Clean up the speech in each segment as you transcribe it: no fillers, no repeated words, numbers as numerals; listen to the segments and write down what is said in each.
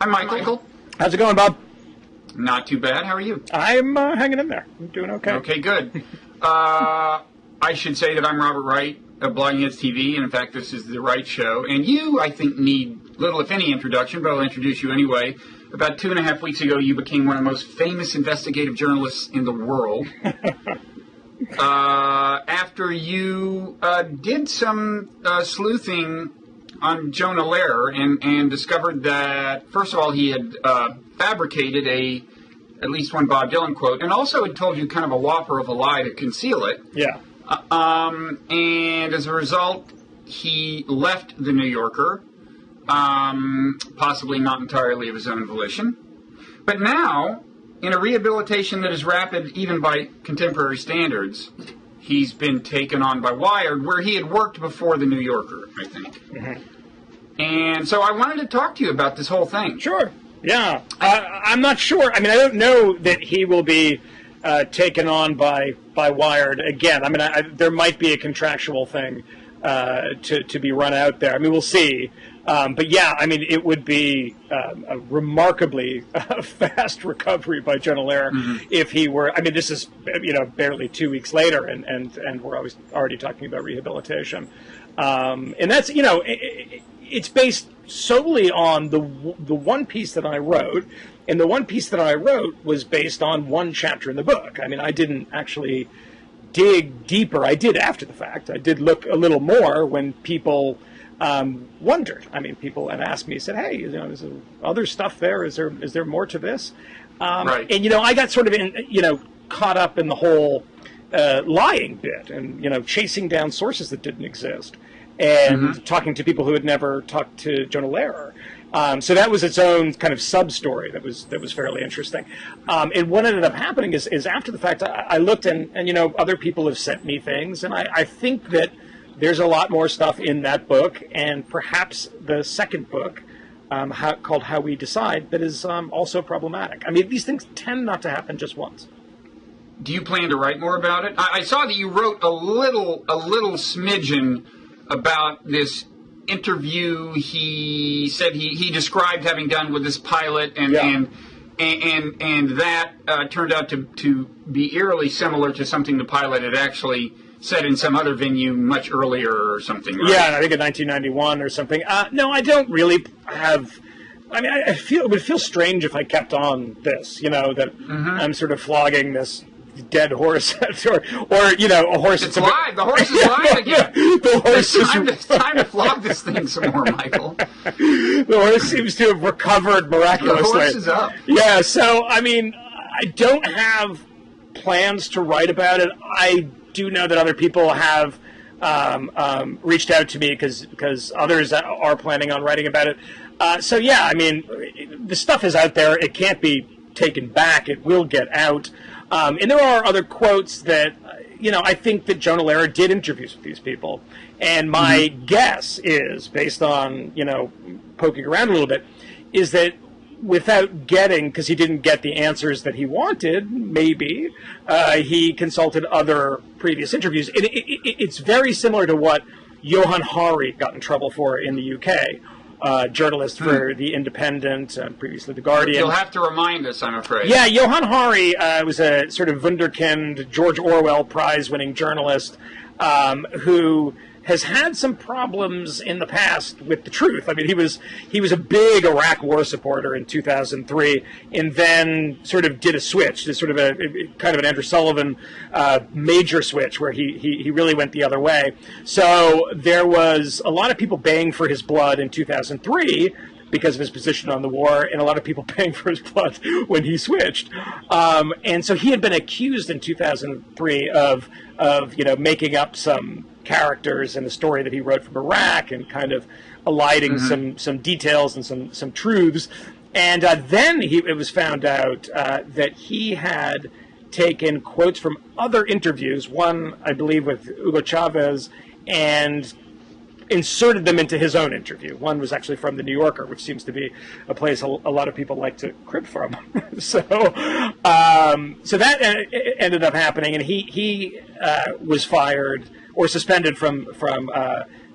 I'm Michael. How's it going, Bob? Not too bad. How are you? I'm hanging in there. I'm doing okay. Okay, good. I should say that I'm Robert Wright of Blogging Heads TV, and in fact, this is the Wright Show. And you, I think, need little, if any, introduction, but I'll introduce you anyway. About 2.5 weeks ago, you became one of the most famous investigative journalists in the world. After you did some sleuthing on Jonah Lehrer and discovered that, first of all, he had fabricated at least one Bob Dylan quote, and also had told you kind of a whopper of a lie to conceal it. Yeah. And as a result, he left The New Yorker, possibly not entirely of his own volition. But now, in a rehabilitation that is rapid even by contemporary standards, he's been taken on by Wired, where he had worked before The New Yorker, I think. Mm-hmm. And so I wanted to talk to you about this whole thing. Sure. Yeah. I'm not sure. I mean, I don't know that he will be taken on by Wired again. I mean, there might be a contractual thing to be run out there. I mean, we'll see. But yeah, I mean, it would be a remarkably fast recovery by Jonah Lehrer if he were. I mean, this is barely 2 weeks later, and we're already talking about rehabilitation, and that's it's based solely on the one piece that I wrote, and the one piece that I wrote was based on one chapter in the book. I mean, I didn't actually dig deeper. I did after the fact. I did look a little more when people wondered. I mean, people had asked me, said, "Hey, is there other stuff there? Is there more to this?" Right. And I got sort of caught up in the whole lying bit, and chasing down sources that didn't exist, and talking to people who had never talked to Jonah Lehrer. So that was its own kind of sub-story that was fairly interesting. And what ended up happening is after the fact, I looked and other people have sent me things, and I think that there's a lot more stuff in that book, and perhaps the second book, called How We Decide, that is also problematic. I mean, these things tend not to happen just once. Do you plan to write more about it? I saw that you wrote a little smidgen about this interview he said he described having done with this pilot, and that turned out to be eerily similar to something the pilot had actually said in some other venue much earlier or something, right? Yeah, I think in 1991 or something. No, I don't really have. I mean, it would feel strange if I kept on this, that I'm sort of flogging this dead horse, or a horse. It's live. The horse is live again. The horse it's time to flog this thing some more, Michael. The horse seems to have recovered miraculously. The horse is up. Yeah. So I mean, I don't have plans to write about it. I do know that other people have reached out to me because others are planning on writing about it. So yeah, I mean, the stuff is out there. It can't be taken back. It will get out. And there are other quotes that, I think that Jonah Lehrer did interviews with these people. And my guess is, based on, poking around a little bit, is that without because he didn't get the answers that he wanted, maybe, he consulted other previous interviews. It's very similar to what Johan Hari got in trouble for in the UK. Journalist for The Independent, previously The Guardian. You'll have to remind us, I'm afraid. Yeah, Johan Hari was a sort of wunderkind, George Orwell prize-winning journalist who has had some problems in the past with the truth. I mean, he was a big Iraq War supporter in 2003, and then sort of did a switch, did sort of a kind of an Andrew Sullivan major switch, where he really went the other way. So there was a lot of people baying for his blood in 2003 because of his position on the war, and a lot of people paying for his blood when he switched. And so he had been accused in 2003 of making up some characters in the story that he wrote from Iraq, and kind of eliding some details and some truths. And then it was found out that he had taken quotes from other interviews, one, I believe, with Hugo Chavez, and inserted them into his own interview. One was actually from The New Yorker, which seems to be a place a lot of people like to crib from. So that ended up happening, and he was fired or suspended from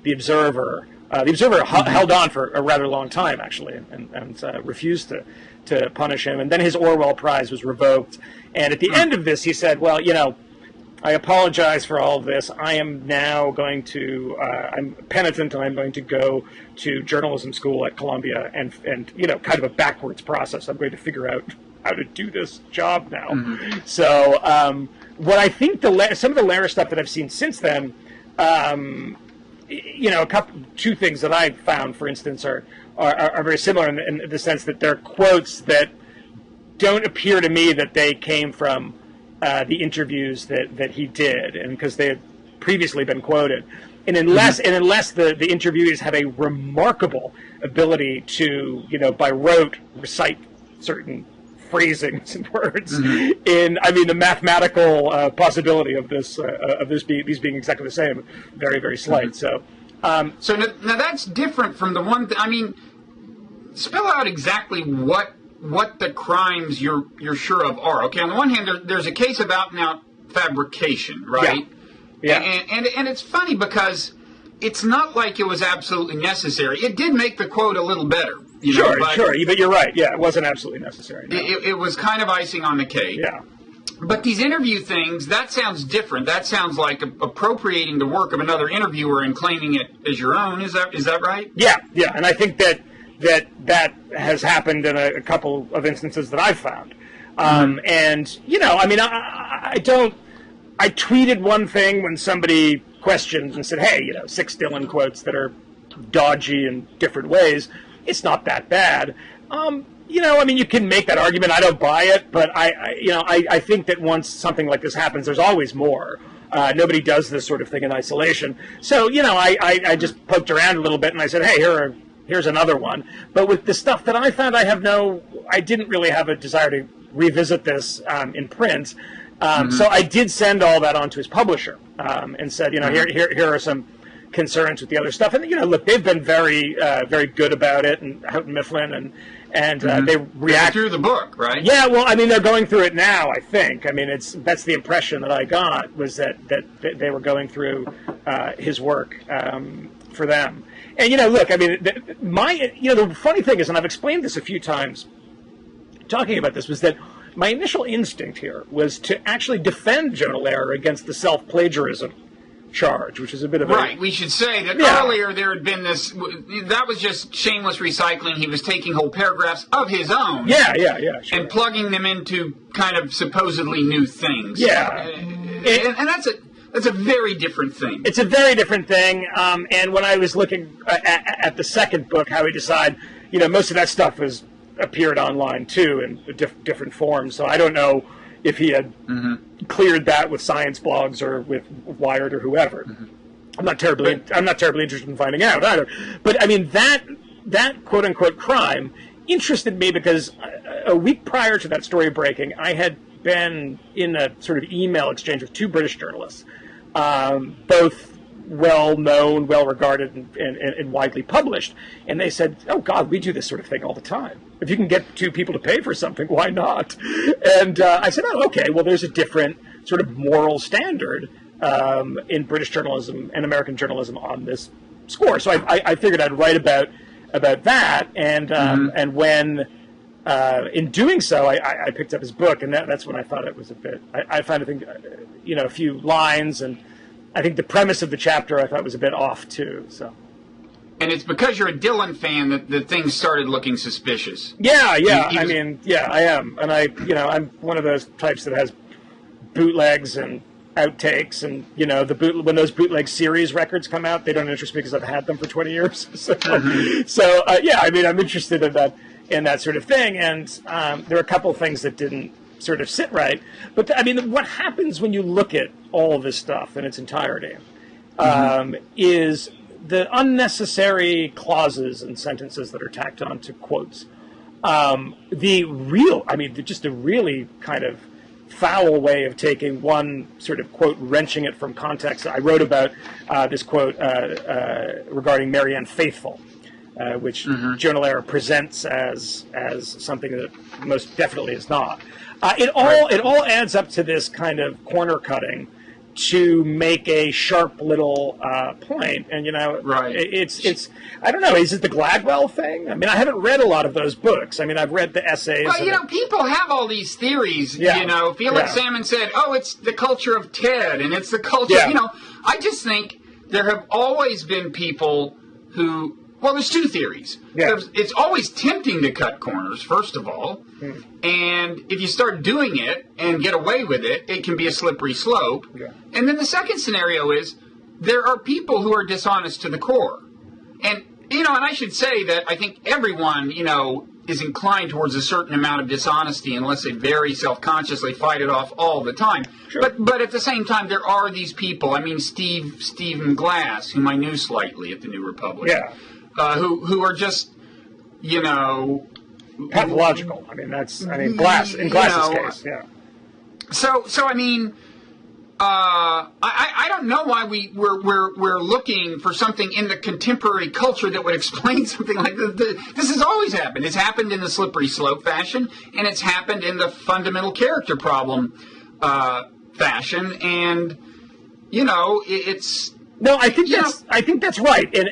The Observer The Observer held on for a rather long time, actually, and refused to punish him. And then his Orwell Prize was revoked. And at the end of this, he said, well, I apologize for all of this. I am now going to, I'm penitent, and I'm going to go to journalism school at Columbia and kind of a backwards process. I'm going to figure out how to do this job now. Mm-hmm. So what I think some of the Lehrer stuff that I've seen since then, two things that I found, for instance, are very similar in the sense that they're quotes that don't appear to me that they came from the interviews that he did, and because they had previously been quoted, and unless the interviewees have a remarkable ability to by rote recite certain phrasings and words in the mathematical possibility of these being exactly the same, very, very slight. So now that's different from the one. Spell out exactly what the crimes you're sure of are. Okay, on the one hand, there's a case of out and out fabrication, right? Yeah. And it's funny because it's not like it was absolutely necessary. It did make the quote a little better. Sure, but you're right. Yeah, it wasn't absolutely necessary. No. It was kind of icing on the cake. Yeah. But these interview things, that sounds different. That sounds like appropriating the work of another interviewer and claiming it as your own. Is that right? Yeah, and I think that has happened in a couple of instances that I've found. And, I tweeted one thing when somebody questioned and said, hey, 6 Dylan quotes that are dodgy in different ways. It's not that bad. You can make that argument. I don't buy it, but I think that once something like this happens, there's always more. Nobody does this sort of thing in isolation. So, I just poked around a little bit and I said, hey, here's another one. But with the stuff that I found, I didn't really have a desire to revisit this in print. So I did send all that on to his publisher and said, here are some concerns with the other stuff. And, look, they've been very, very good about it, and Houghton Mifflin, and they react through the book, right? Yeah, well, they're going through it now, I think. That's the impression that I got, was that they were going through his work for them. And, look, the funny thing is, and I've explained this a few times talking about this, was that my initial instinct here was to actually defend Jonah Lehrer against the self-plagiarism charge, which is a bit of Right, we should say that earlier there had been this, that was just shameless recycling. He was taking whole paragraphs of his own. Sure. And plugging them into kind of supposedly new things. Yeah. And that's a very different thing. It's a very different thing. And when I was looking at the second book, How We Decide, most of that stuff appeared online too in different forms. So I don't know if he had cleared that with science blogs or with Wired or whoever. I'm not terribly interested in finding out either. But that quote unquote crime interested me because a week prior to that story breaking, I had been in a sort of email exchange with 2 British journalists, both well-known, well-regarded, and widely published. And they said, oh, God, we do this sort of thing all the time. If you can get 2 people to pay for something, why not? And I said, oh, okay, well, there's a different sort of moral standard in British journalism and American journalism on this score. So I figured I'd write about that. And when, in doing so, I picked up his book, and that's when I thought it was a bit, I found, a few lines, and I think the premise of the chapter I thought was a bit off too. So, and it's because you're a Dylan fan that things started looking suspicious. Yeah. I am, and I'm one of those types that has bootlegs and outtakes, and when those bootleg series records come out, they don't interest me because I've had them for 20 years. So, I'm interested in that sort of thing, and there are a couple of things that didn't sort of sit right. But what happens when you look at all this stuff in its entirety is the unnecessary clauses and sentences that are tacked on to quotes. Just a really kind of foul way of taking one sort of quote, wrenching it from context. I wrote about this quote regarding Marianne Faithfull, which Jonah Lehrer presents as something that most definitely is not. It all adds up to this kind of corner cutting to make a sharp little point. And, Right. it's I don't know, is it the Gladwell thing? I mean, I haven't read a lot of those books. I mean, I've read the essays. Well, people have all these theories, Yeah. Felix Yeah. Salmon said, it's the culture of Ted, and it's the culture, Yeah. I just think there have always been people who, there's two theories. Yeah. It's always tempting to cut corners, first of all, and if you start doing it and get away with it, it can be a slippery slope. Yeah. And then the second scenario is there are people who are dishonest to the core. And, and I should say that I think everyone, is inclined towards a certain amount of dishonesty unless they very self-consciously fight it off all the time. Sure. But at the same time, there are these people. I mean, Stephen Glass, whom I knew slightly at the New Republic, who are just, pathological. I mean, Glass in Glass's case, yeah. So I mean, I don't know why we're looking for something in the contemporary culture that would explain something like this. This has always happened. It's happened in the slippery slope fashion, and it's happened in the fundamental character problem fashion. And it's no. I think that's right. And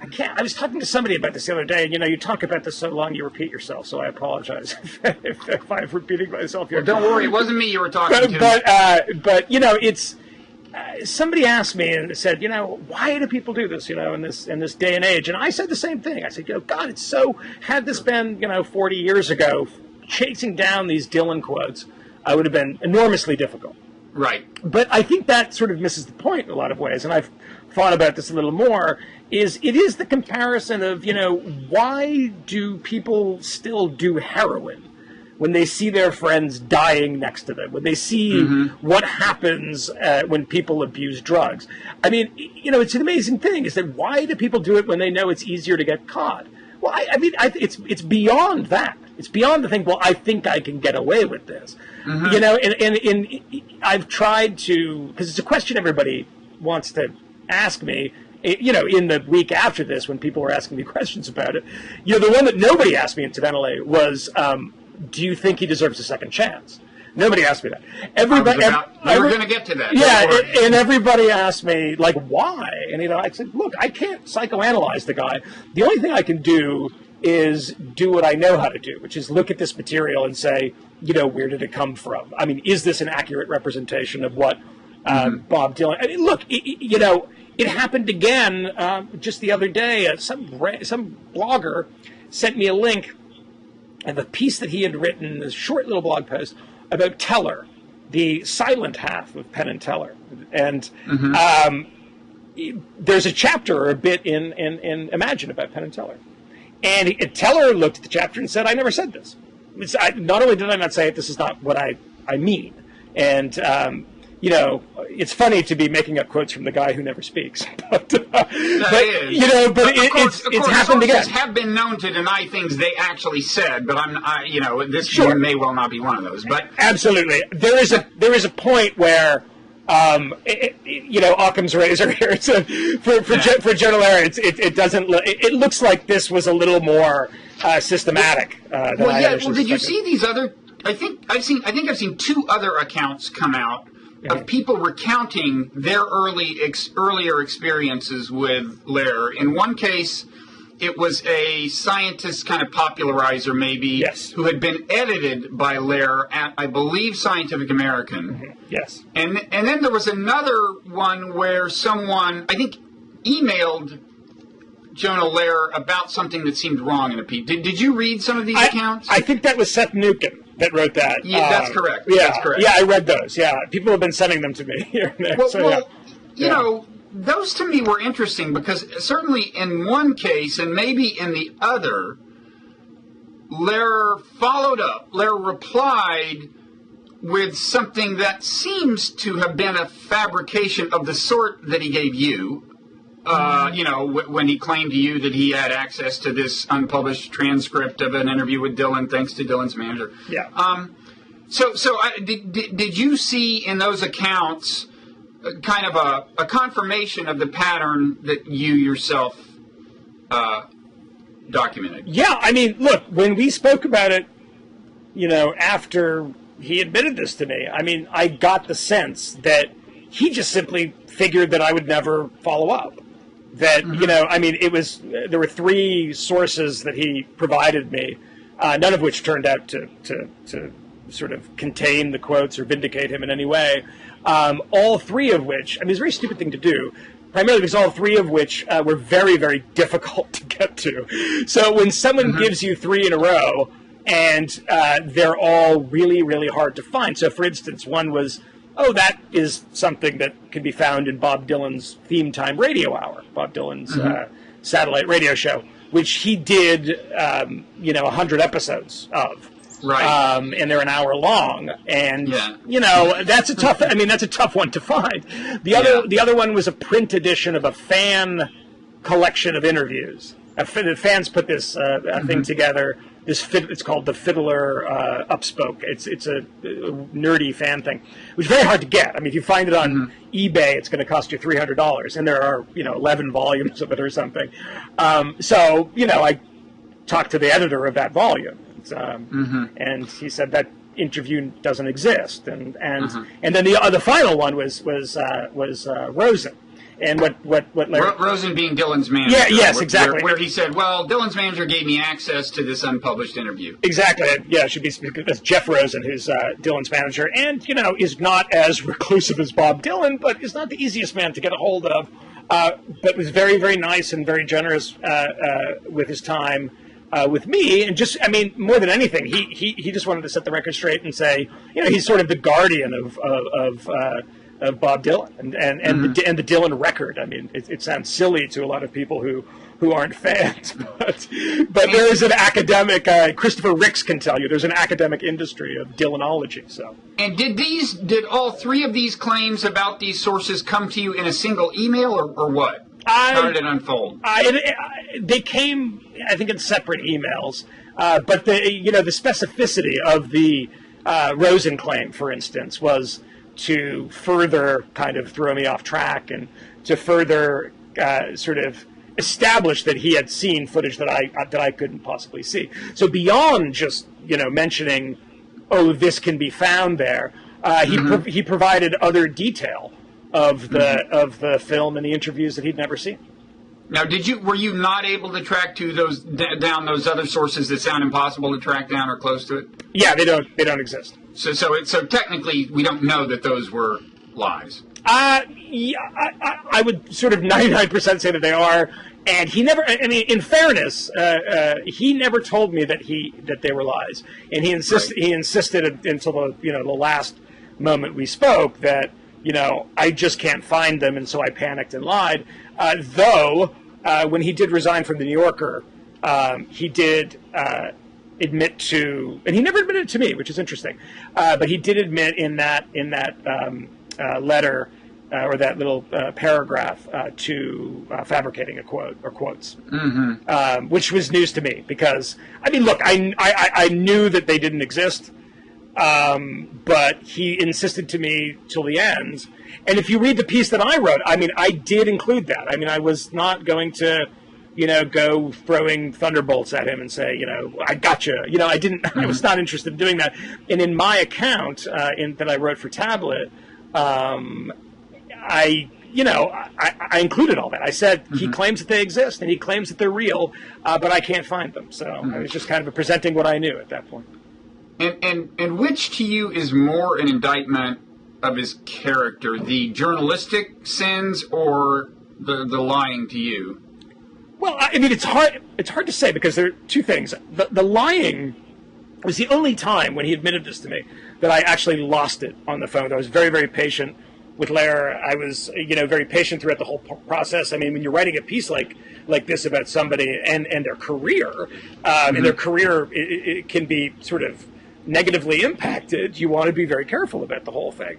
I can't. I was talking to somebody about this the other day, and you talk about this so long you repeat yourself. So I apologize if I'm repeating myself here. Well, don't worry, it wasn't me you were talking to. But it's somebody asked me and said, why do people do this, in this day and age? And I said the same thing. I said, God, it's so. Had this been 40 years ago, chasing down these Dylan quotes, would have been enormously difficult. Right. But I think that sort of misses the point in a lot of ways, and I've thought about this a little more. It is the comparison of, why do people still do heroin when they see their friends dying next to them, when they see what happens when people abuse drugs? I mean, it's an amazing thing is that why do people do it when they know it's easier to get caught? Well, it's beyond that. It's beyond the thing, well, I think I can get away with this. And I've tried to, because it's a question everybody wants to ask me, in the week after this, when people were asking me questions about it, the one that nobody asked me, incidentally, was, do you think he deserves a second chance? Nobody asked me that. We're going to get to that. Yeah, and everybody asked me, why? And, I said, look, I can't psychoanalyze the guy. The only thing I can do is do what I know how to do, which is look at this material and say, where did it come from? I mean, is this an accurate representation of what Bob Dylan... I mean, look, it happened again just the other day. Some blogger sent me a link of a piece that he had written, a short little blog post, about Teller, the silent half of Penn and Teller. And there's a chapter or a bit in Imagine about Penn and Teller. And Teller looked at the chapter and said, I never said this. Not only did I not say it, this is not what I mean. And, it's funny to be making up quotes from the guy who never speaks. It's happened again. Sources have been known to deny things they actually said, but this Sure. may well not be one of those. But absolutely, there is a point where, Occam's razor here. So for Jonah Lehrer, it doesn't. It looks like this was a little more systematic. Did you see these other? I think I've seen two other accounts come out of people recounting their earlier experiences with Lehrer. In one case, it was a scientist, kind of popularizer maybe, who had been edited by Lehrer at, I believe, Scientific American. Yes. And then there was another one where someone, I think, emailed Jonah Lehrer about something that seemed wrong in a piece. Did you read some of these accounts? I think that was Seth Newcomb that wrote that. Yeah, that's correct. Yeah, that's correct. Yeah, I read those. Yeah, people have been sending them to me here and there. Those to me were interesting because certainly in one case and maybe in the other, Lehrer followed up. Lehrer replied with something that seems to have been a fabrication of the sort that he gave you. When he claimed to you that he had access to this unpublished transcript of an interview with Dylan, thanks to Dylan's manager. Yeah. Did you see in those accounts kind of a confirmation of the pattern that you yourself documented? Yeah, I mean, look, when we spoke about it, after he admitted this to me, I mean, I got the sense that he just simply figured that I would never follow up. That, you know, I mean, there were 3 sources that he provided me, none of which turned out to sort of contain the quotes or vindicate him in any way. All 3 of which, I mean, it's a very stupid thing to do, primarily because all 3 of which were very, very difficult to get to. So when someone gives you 3 in a row, and they're all really, really hard to find. So, for instance, one was, that is something that can be found in Bob Dylan's Theme Time Radio Hour, Bob Dylan's satellite radio show, which he did, 100 episodes of. Right. And they're an hour long, and that's a tough one to find. The other one was a print edition of a fan collection of interviews. The fans put this thing together. It's called the Fiddler Upspoke. It's a nerdy fan thing, which is very hard to get. I mean, if you find it on eBay, it's going to cost you $300, and there are 11 volumes of it or something. So I talked to the editor of that volume. And he said that interview doesn't exist, and then the final one was Rosen, and what Larry, Rosen being Dylan's manager. Exactly. Where he said, well, Dylan's manager gave me access to this unpublished interview. Exactly. Yeah, it should be that's Jeff Rosen, who's Dylan's manager, and is not as reclusive as Bob Dylan, but is not the easiest man to get a hold of. But was very, very nice and very generous with his time. With me, and just, I mean, more than anything, he just wanted to set the record straight and say, he's sort of the guardian of Bob Dylan and the Dylan record. I mean, it sounds silly to a lot of people who aren't fans, but there is an academic. Christopher Ricks can tell you there's an academic industry of Dylanology. So, and did all 3 of these claims about these sources come to you in a single email or what? How did it unfold? They came, I think, in separate emails. But the specificity of the Rosen claim, for instance, was to further kind of throw me off track and to further sort of establish that he had seen footage that I couldn't possibly see. So beyond just mentioning, this can be found there, he provided other detail of the film and the interviews that he'd never seen. Now, were you not able to track down those other sources that sound impossible to track down or close to it? Yeah, they don't exist. So technically, we don't know that those were lies. Yeah, I would sort of 99% say that they are. And he never. I mean, in fairness, he never told me that they were lies, and he insisted. Right. He insisted until the last moment we spoke that. I just can't find them, and so I panicked and lied. Though, when he did resign from the New Yorker, he did admit to, and he never admitted to me, which is interesting, but he did admit in that letter or that little paragraph to fabricating a quote or quotes, which was news to me because, I mean, look, I knew that they didn't exist. But he insisted to me till the end. And if you read the piece that I wrote, I mean, I did include that. I mean, I was not going to, go throwing thunderbolts at him and say, I gotcha. I didn't. I was not interested in doing that. And in my account that I wrote for Tablet, I included all that. I said he claims that they exist and he claims that they're real, but I can't find them. So I was just kind of presenting what I knew at that point. And which to you is more an indictment of his character, the journalistic sins or the lying to you? Well, I mean, it's hard to say because there are two things. The lying was the only time when he admitted this to me that I actually lost it on the phone. I was very, very patient with Lehrer. I was, very patient throughout the whole process. I mean, when you're writing a piece like this about somebody and their career, and their career it can be sort of negatively impacted, you want to be very careful about the whole thing.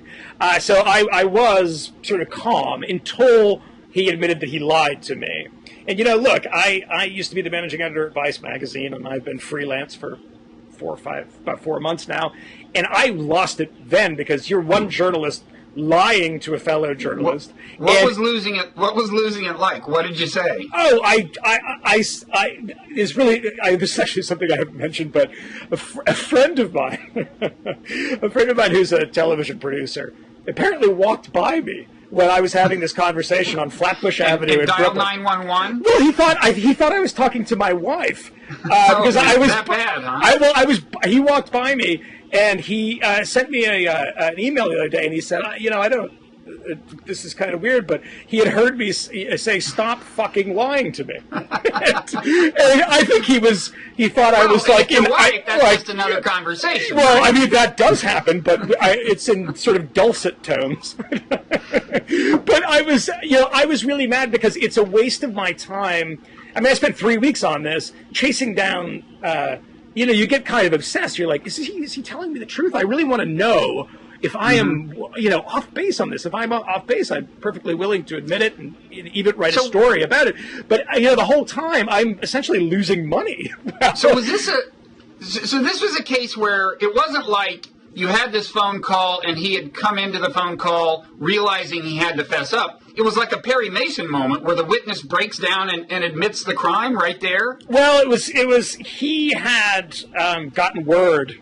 So I was sort of calm until he admitted that he lied to me. And, look, I used to be the managing editor at Vice magazine, and I've been freelance for about 4 months now. And I lost it then because you're one journalist lying to a fellow journalist. What was losing it? What was losing it like? What did you say? Oh, it's really, this is actually something I haven't mentioned, but a friend of mine, who's a television producer, apparently walked by me when I was having this conversation on Flatbush Avenue in dialed Brooklyn. 911? Well, he thought I was talking to my wife because I was that bad, huh? He walked by me and he sent me an email the other day, and he said, I don't. This is kind of weird, but he had heard me say, "Stop fucking lying to me." and I think he thought I was like, that's just another conversation. Well, right? I mean, that does happen, but it's in sort of dulcet tones. But I was really mad because it's a waste of my time. I mean, I spent 3 weeks on this, chasing down, you get kind of obsessed. You're like, is he telling me the truth? I really want to know if I am, off base on this. If I'm off base, I'm perfectly willing to admit it and even write a story about it. But, the whole time, I'm essentially losing money. So this was a case where it wasn't like you had this phone call and he had come into the phone call realizing he had to fess up. It was like a Perry Mason moment where the witness breaks down and admits the crime right there. Well, it was he had gotten word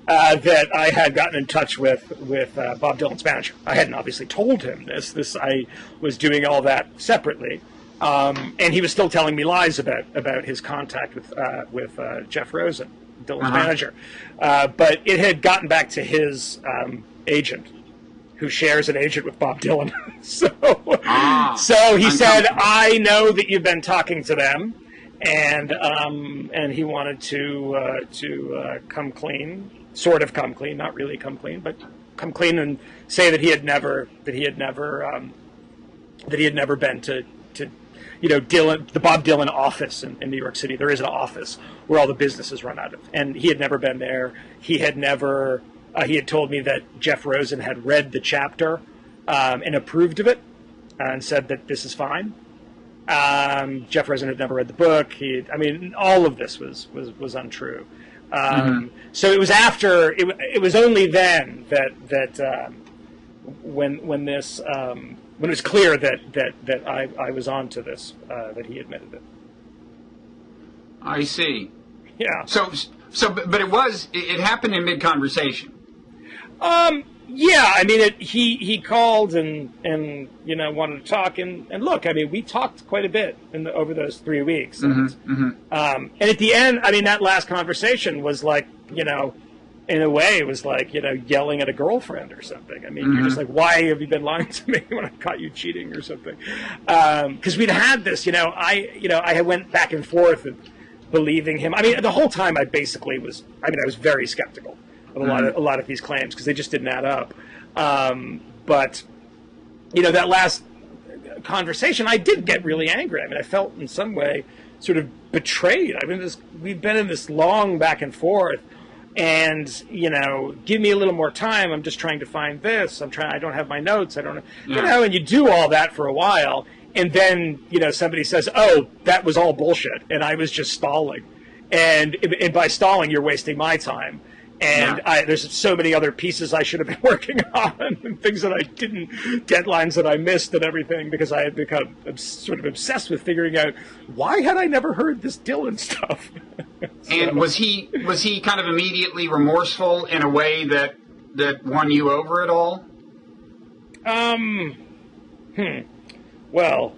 that I had gotten in touch with Bob Dylan's manager. I hadn't obviously told him this. I was doing all that separately, and he was still telling me lies about his contact with Jeff Rosen, Dylan's manager. But it had gotten back to his agent, who shares an agent with Bob Dylan. So he said, "I know that you've been talking to them." And he wanted to come clean, sort of come clean, not really come clean, but come clean and say that he had never been to Dylan, the Bob Dylan office in New York City. There is an office where all the business is run out of, and he had never been there. He had never. He had told me that Jeff Rosen had read the chapter and approved of it and said that this is fine. Jeff Rosen had never read the book. All of this was untrue. So it was after. It was only then that when it was clear that I was onto this, that he admitted it. I see. Yeah. But it happened in mid-conversation. Yeah, I mean, he called and wanted to talk, and look, I mean, we talked quite a bit over those 3 weeks, and at the end, I mean, that last conversation was like, in a way, it was like, yelling at a girlfriend or something. I mean, you're just like, why have you been lying to me when I caught you cheating or something? Because we'd had this, I went back and forth of believing him. I mean, the whole time I was very skeptical of a lot of these claims because they just didn't add up. But that last conversation, I did get really angry. I mean, I felt in some way sort of betrayed. I mean, we've been in this long back and forth, and give me a little more time. I'm just trying to find this. I don't have my notes. I don't know. And you do all that for a while, and then somebody says, "Oh, that was all bullshit," and I was just stalling. And by stalling, you're wasting my time. And there's so many other pieces I should have been working on, and things that I didn't, deadlines that I missed and everything, because I had become sort of obsessed with figuring out why had I never heard this Dylan stuff. And was he kind of immediately remorseful in a way that won you over at all? Well,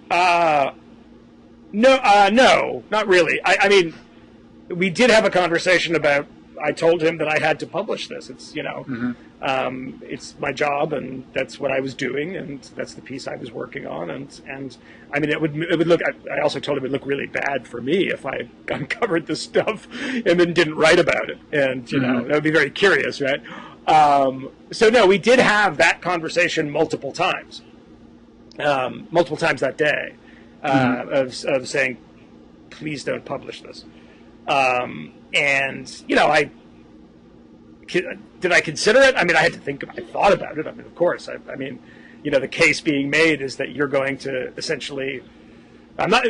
no, not really. I mean, we did have a conversation about. I told him that I had to publish this. It's it's my job, and that's what I was doing, and that's the piece I was working on. And I mean, it would look. I also told him it would look really bad for me if I uncovered this stuff and then didn't write about it. And that would be very curious, right? So no, we did have that conversation multiple times that day of saying, please don't publish this. And did I consider it? I mean, I thought about it. I mean, of course. I mean, the case being made is that you're going to essentially I'm not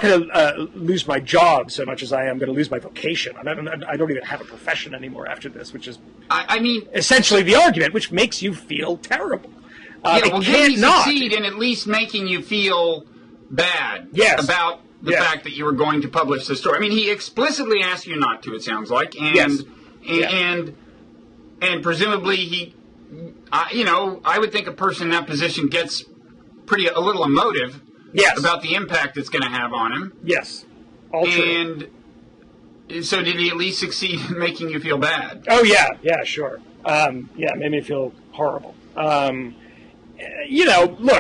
going to lose my job so much as I am going to lose my vocation. I don't even have a profession anymore after this, which is, I mean, essentially the argument, which makes you feel terrible. Well, did he succeed in at least making you feel bad about the fact that you were going to publish the story? I mean, he explicitly asked you not to, it sounds like, and presumably he, I would think a person in that position gets a little emotive about the impact it's going to have on him. Yes, all true. And so did he at least succeed in making you feel bad? Oh, yeah, sure. It made me feel horrible. Look,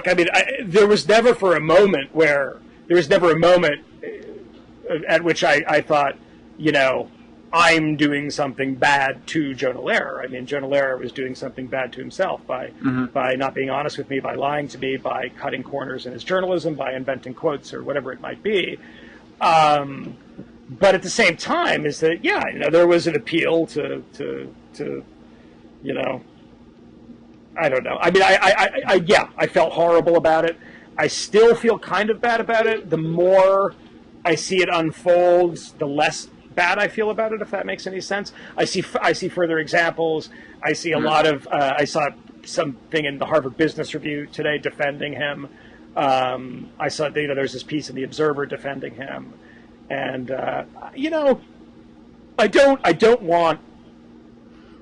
I mean, there was never a moment at which I thought, I'm doing something bad to Jonah Lehrer. I mean, Jonah Lehrer was doing something bad to himself by not being honest with me, by lying to me, by cutting corners in his journalism, by inventing quotes or whatever it might be. But at the same time, is that there was an appeal to I don't know. I mean, I felt horrible about it. I still feel kind of bad about it. The more I see it unfold, the less bad I feel about it, if that makes any sense. I see further examples. I see a lot of, I saw something in the Harvard Business Review today defending him. I saw, there's this piece in the Observer defending him. And, I don't want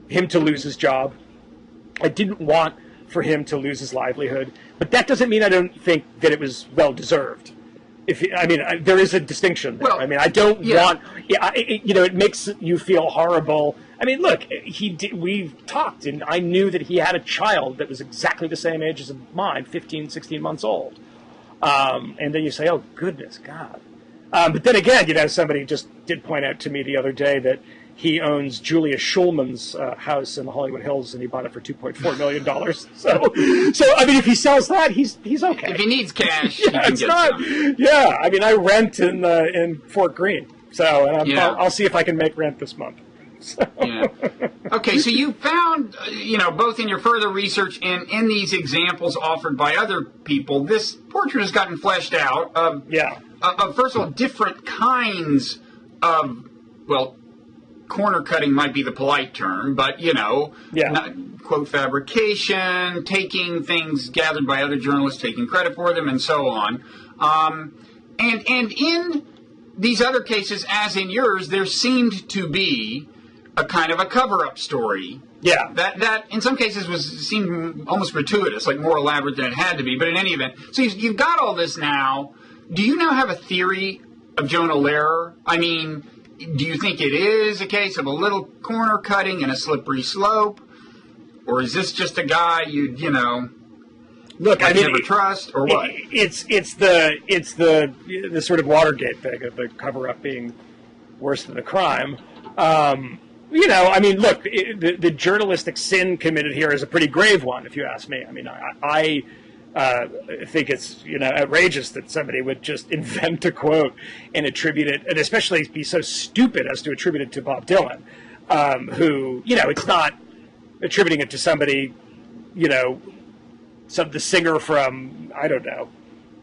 him to lose his job. I didn't want for him to lose his livelihood, but that doesn't mean I don't think that it was well deserved. There is a distinction there. Well, I don't want. It makes you feel horrible. I mean, look, we talked, and I knew that he had a child that was exactly the same age as mine, 15, 16 months old. And then you say, oh, goodness, God. But then again, somebody just did point out to me the other day that he owns Julia Schulman's house in the Hollywood Hills, and he bought it for $2.4 million. So I mean, if he sells that, he's okay. If he needs cash, he can get some. Yeah, I mean, I rent in Fort Greene, so I'll see if I can make rent this month. So. Yeah. Okay, so you found, both in your further research and in these examples offered by other people, this portrait has gotten fleshed out of first of all, different kinds of, corner cutting might be the polite term, but, quote, fabrication, taking things gathered by other journalists, taking credit for them, and so on. And in these other cases, as in yours, there seemed to be a kind of a cover-up story. Yeah. That in some cases seemed almost gratuitous, like more elaborate than it had to be. But in any event, so you've got all this now. Do you now have a theory of Jonah Lehrer? I mean, do you think it is a case of a little corner cutting and a slippery slope? Or is this just a guy you'd, never trust, or what? It's the sort of Watergate thing of the cover-up being worse than the crime. Look, the journalistic sin committed here is a pretty grave one, if you ask me. I mean, I think it's outrageous that somebody would just invent a quote and attribute it, and especially be so stupid as to attribute it to Bob Dylan, who it's not attributing it to somebody, the singer from, I don't know,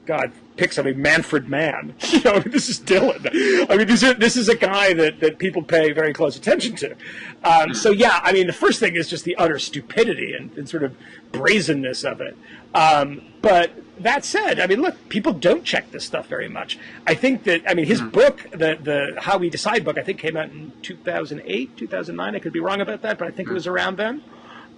God, pick something, Manfred Mann. This is Dylan. I mean, this is a guy that people pay very close attention to. The first thing is just the utter stupidity and sort of brazenness of it. But that said, I mean, look, people don't check this stuff very much. I think that, his book, the How We Decide book, I think came out in 2008, 2009. I could be wrong about that, but I think it was around then.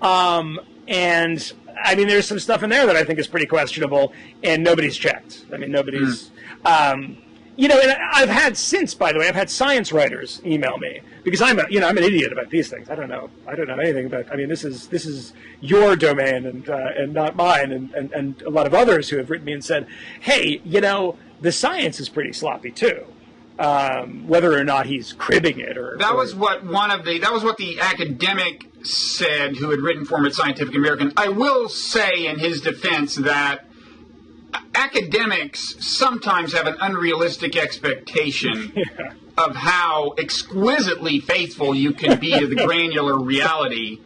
And there's some stuff in there that I think is pretty questionable, and nobody's checked. I mean, nobody's, and I've had science writers email me because I'm an idiot about these things. I don't know anything about. I mean, this is your domain and not mine, and a lot of others who have written me and said, hey, the science is pretty sloppy too. Whether or not he's cribbing it or that was what the academic said who had written for him at Scientific American. I will say in his defense that academics sometimes have an unrealistic expectation of how exquisitely faithful you can be to the granular reality.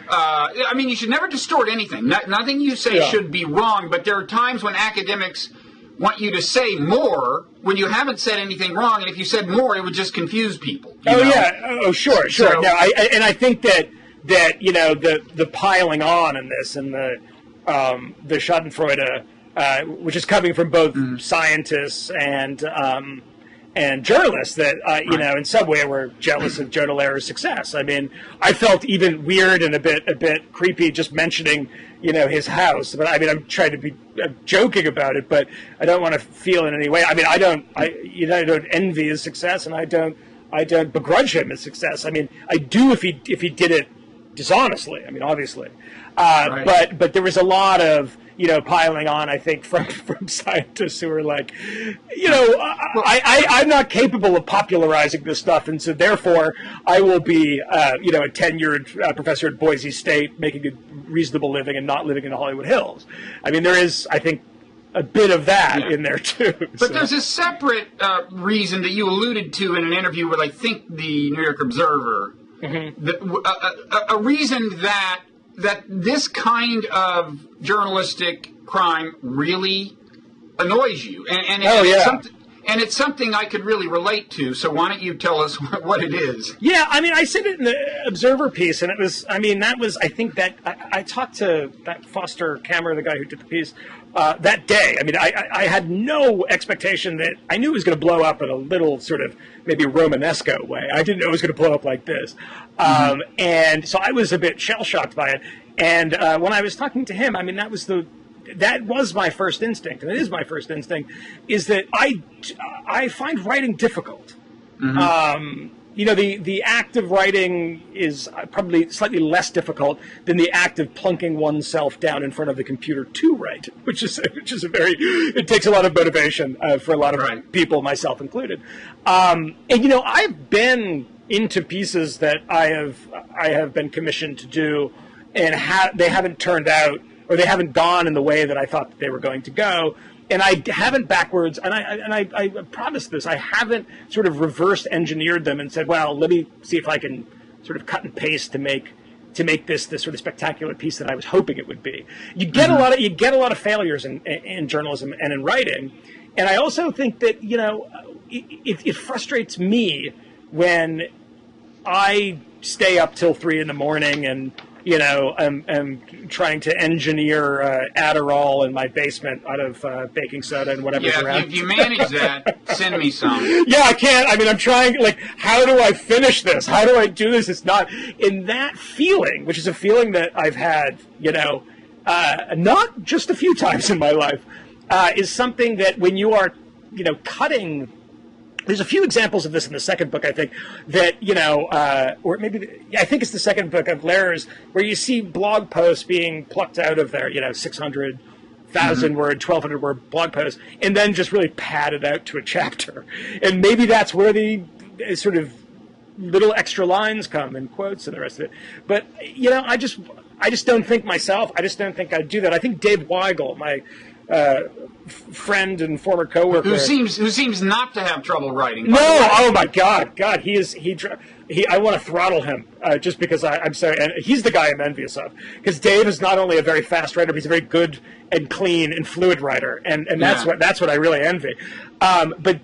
You should never distort anything. Nothing you say should be wrong, but there are times when academics want you to say more when you haven't said anything wrong, and if you said more, it would just confuse people. Sure. So, no, I think that the piling on in this and the Schadenfreude, which is coming from both scientists and journalists that in some way were jealous of Jonah Lehrer's success. I mean, I felt even weird and a bit creepy just mentioning his house. But I mean, I'm trying to be joking about it, but I don't want to feel in any way. I mean, I don't envy his success, and I don't begrudge him his success. I mean, I do if he did it dishonestly. I mean, obviously, but there was a lot of piling on, I think, from scientists who are like, I'm not capable of popularizing this stuff, and so therefore I will be, a tenured professor at Boise State, making a reasonable living and not living in the Hollywood Hills. I mean, there is, I think, a bit of that in there too. But there's a separate reason that you alluded to in an interview with, I think, the New York Observer. A reason that this kind of journalistic crime really annoys you, and it's something I could really relate to. So why don't you tell us what it is? Yeah, I mean, I said it in the Observer piece, and it was, I mean, that was, I think that I talked to that Foster Kammer, the guy who did the piece, that day. I mean, I had no expectation that, I knew it was going to blow up in a little sort of maybe Romanesco way. I didn't know it was going to blow up like this. And so I was a bit shell-shocked by it. And when I was talking to him, I mean, that was my first instinct, and it is my first instinct, is that I find writing difficult. The act of writing is probably slightly less difficult than the act of plunking oneself down in front of the computer to write, which is it takes a lot of motivation for a lot of people, myself included. I've been into pieces that I have been commissioned to do, and they haven't turned out, or they haven't gone in the way that I thought that they were going to go. And I haven't backwards, and I promise this, I haven't sort of reverse engineered them and said, well, let me see if I can sort of cut and paste to make this sort of spectacular piece that I was hoping it would be. You get a lot of failures in journalism and in writing, and I also think that it frustrates me when I stay up till 3 a.m. and I'm trying to engineer Adderall in my basement out of baking soda and whatever's around. Yeah, if you manage that, send me some. Yeah, I can't. I mean, I'm trying, how do I finish this? How do I do this? It's not, in that feeling, which is a feeling that I've had, not just a few times in my life, is something that when you are, cutting. There's a few examples of this in the second book, I think, that, or maybe, I think it's the second book of Lehrer's, where you see blog posts being plucked out of their, 600,000 word, 1,200 word blog posts, and then just really padded out to a chapter. And maybe that's where the sort of little extra lines come and quotes and the rest of it. But, I just don't think myself, I just don't think I'd do that. I think Dave Weigel, my friend and former coworker, who seems not to have trouble writing. No, oh my God, I want to throttle him just because I'm sorry, and he's the guy I'm envious of, because Dave is not only a very fast writer, but he's a very good and clean and fluid writer, and that's what I really envy. But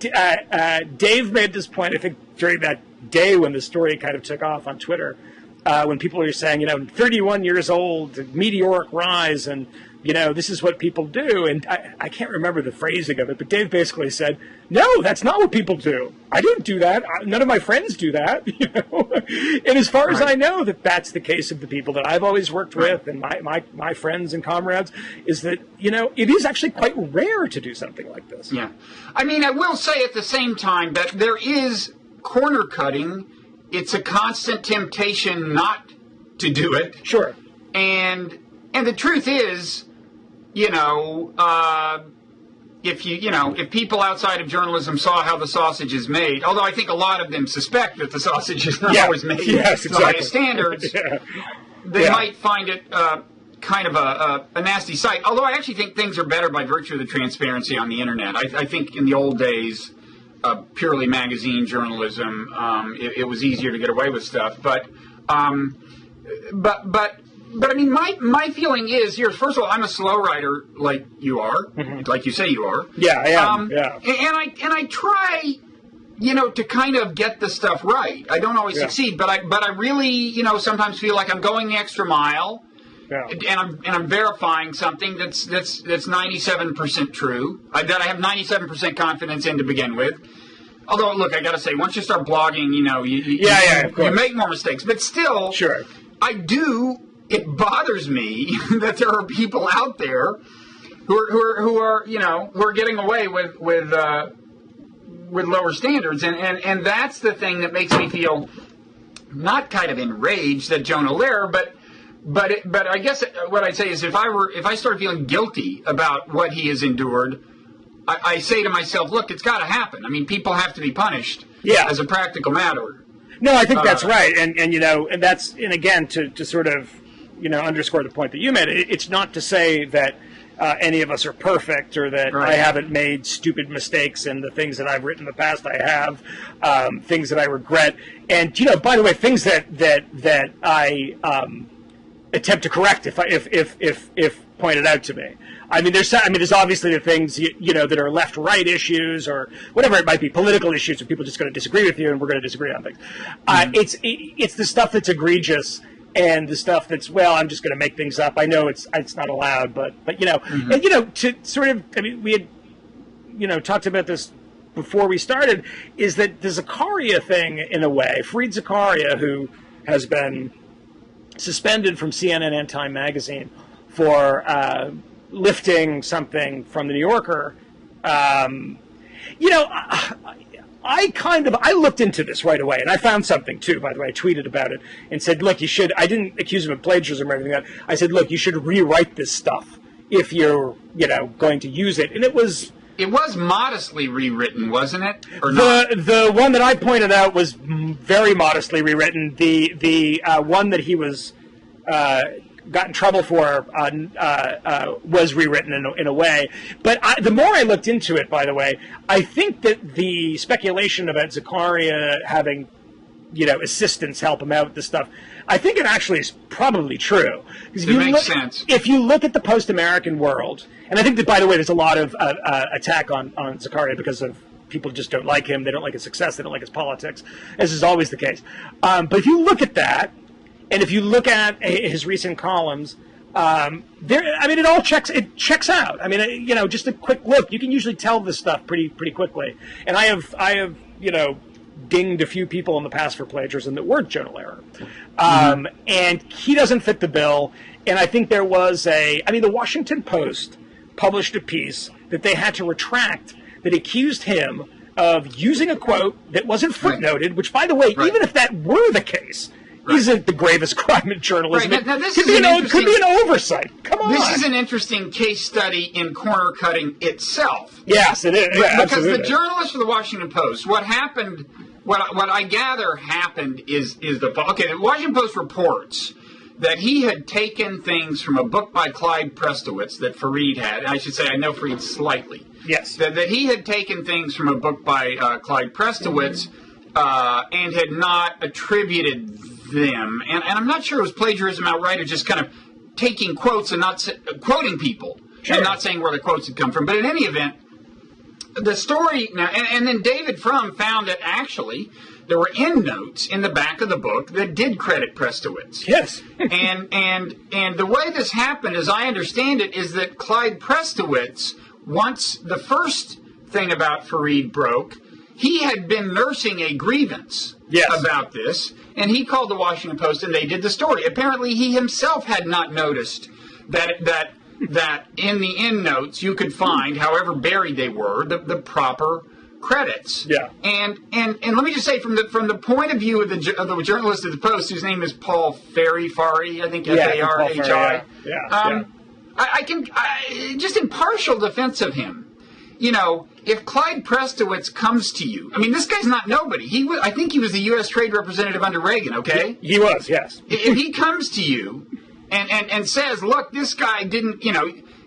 Dave made this point, I think, during that day when the story kind of took off on Twitter, when people were saying, 31 years old, meteoric rise, and this is what people do. And I can't remember the phrasing of it, but Dave basically said, no, that's not what people do. I didn't do that. None of my friends do that. And as far as I know, that's the case of the people that I've always worked with and my friends and comrades, is that, it is actually quite rare to do something like this. Yeah. I mean, I will say at the same time that there is corner cutting. It's a constant temptation not to do it. Sure. And the truth is, if people outside of journalism saw how the sausage is made, although I think a lot of them suspect that the sausage is not always made to the highest standards, they might find it kind of a nasty sight. Although I actually think things are better by virtue of the transparency on the internet. I think in the old days, purely magazine journalism, it was easier to get away with stuff. But But I mean, my feeling is here. First of all, I'm a slow writer, like you are, like you say you are. Yeah, I am. And I try, to kind of get the stuff right. I don't always succeed, but I really, sometimes feel like I'm going the extra mile. Yeah. And I'm verifying something that's 97% true, that I have 97% confidence in to begin with. Although, look, I got to say, once you start blogging, you make more mistakes. But still, sure, it bothers me that there are people out there who are getting away with lower standards, and that's the thing that makes me feel not kind of enraged that Jonah Lehrer, but I guess what I'd say is if I start feeling guilty about what he has endured, I say to myself, look, it's got to happen. I mean, people have to be punished as a practical matter. No, I think that's right. And again, to sort of, underscore the point that you made, it's not to say that any of us are perfect or that I haven't made stupid mistakes in the things that I've written in the past. I have things that I regret. And, by the way, things that I attempt to correct if pointed out to me. I mean, there's obviously the things, that are left-right issues or whatever it might be, political issues where people are just going to disagree with you and we're going to disagree on things. It's the stuff that's egregious and the stuff that's, well, I'm just going to make things up. I know it's not allowed, but and, to sort of, we had, talked about this before we started, is that the Zakaria thing, in a way, Fareed Zakaria, who has been suspended from CNN and Time magazine for lifting something from the New Yorker, I looked into this right away, and I found something too, by the way. I tweeted about it and said, look, I didn't accuse him of plagiarism or anything like that. I said, look, you should rewrite this stuff if you're, going to use it. And it was modestly rewritten, wasn't it? Or not? The one that I pointed out was very modestly rewritten. The one that he was got in trouble for was rewritten in a way. But the more I looked into it, by the way, I think that the speculation about Zakaria having, assistants help him out with this stuff, I think it actually is probably true. It makes sense. If you look at the post-American world, and I think that, by the way, there's a lot of attack on Zakaria because of people just don't like him, they don't like his success, they don't like his politics, as is always the case. But if you look at that, and if you look at his recent columns, it all checks out. I mean, just a quick look, you can usually tell this stuff pretty quickly. And I have dinged a few people in the past for plagiarism that weren't Jonah Lehrer. And he doesn't fit the bill. And I think there was the Washington Post published a piece that they had to retract that accused him of using a quote that wasn't footnoted, which, by the way, even if that were the case, isn't the gravest crime in journalism. Now this could be an oversight. Come on. This is an interesting case study in corner cutting itself. Yes, it is. Yeah, because the journalist for the Washington Post, what happened, what I gather happened is the Washington Post reports that he had taken things from a book by Clyde Prestowitz that Fareed had. And I should say I know Fareed slightly. Yes. That he had taken things from a book by Clyde Prestowitz and had not attributed them, and I'm not sure it was plagiarism outright or just kind of taking quotes and not quoting people and not saying where the quotes had come from. But in any event, the story now, and then David Frum found that actually there were endnotes in the back of the book that did credit Prestowitz. Yes. and the way this happened, as I understand it, is that Clyde Prestowitz, once the first thing about Fareed broke, he had been nursing a grievance about this, and he called the Washington Post, and they did the story. Apparently, he himself had not noticed that in the endnotes you could find, however buried they were, the proper credits. Yeah. And let me just say, from the point of view of the journalist of the Post, whose name is Paul Fari, I think Farihi. I can just in partial defense of him. If Clyde Prestowitz comes to you, this guy's not nobody. I think he was the U.S. Trade Representative under Reagan, okay? He was, yes. If he comes to you and says, look, this guy didn't,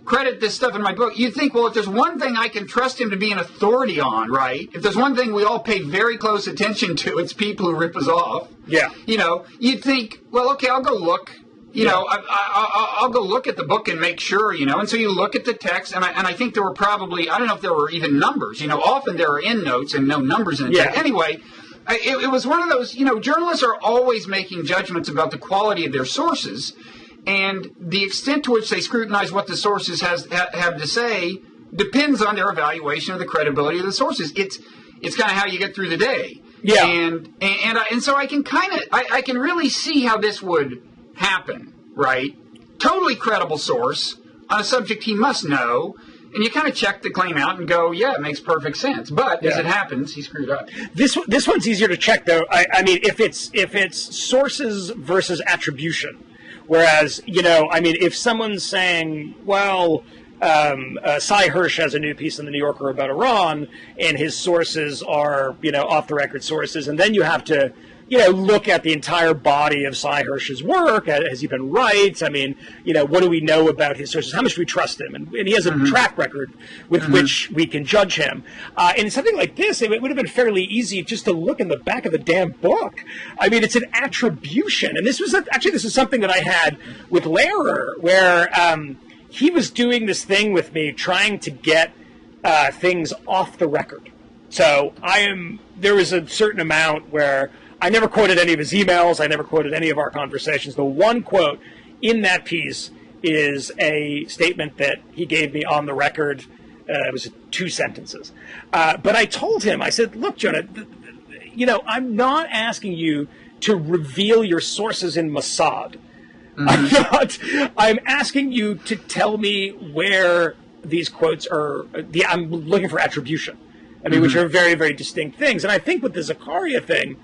credit this stuff in my book, you think, well, if there's one thing I can trust him to be an authority on, right? If there's one thing we all pay very close attention to, it's people who rip us off. Yeah. You'd think, well, okay, I'll go look I'll go look at the book and make sure, and so you look at the text, and I think there were probably, I don't know if there were even numbers, often there are endnotes and no numbers in the text. Anyway, it was one of those, journalists are always making judgments about the quality of their sources, and the extent to which they scrutinize what the sources have to say depends on their evaluation of the credibility of the sources. It's kind of how you get through the day. Yeah. And so I can I can really see how this would happen, right? Totally credible source on a subject he must know, and you kind of check the claim out and go, yeah, it makes perfect sense. But as it happens, he screwed up. This one's easier to check, though. I mean, if it's sources versus attribution, whereas, if someone's saying, well, Cy Hirsch has a new piece in the New Yorker about Iran, and his sources are, off-the-record sources, and then you have to, look at the entire body of Cy Hirsch's work. Has he been right? I mean, what do we know about his sources? How much do we trust him? And he has a track record with which we can judge him. And something like this, it would have been fairly easy just to look in the back of the damn book. I mean, it's an attribution. And this is something that I had with Lehrer, where he was doing this thing with me, trying to get things off the record. So there was a certain amount where I never quoted any of his emails. I never quoted any of our conversations. The one quote in that piece is a statement that he gave me on the record. It was 2 sentences. But I told him, I said, look, Jonah, I'm not asking you to reveal your sources in Mossad. I'm asking you to tell me where these quotes are. I'm looking for attribution. I mean, which are very, very distinct things. And I think with the Zakaria thing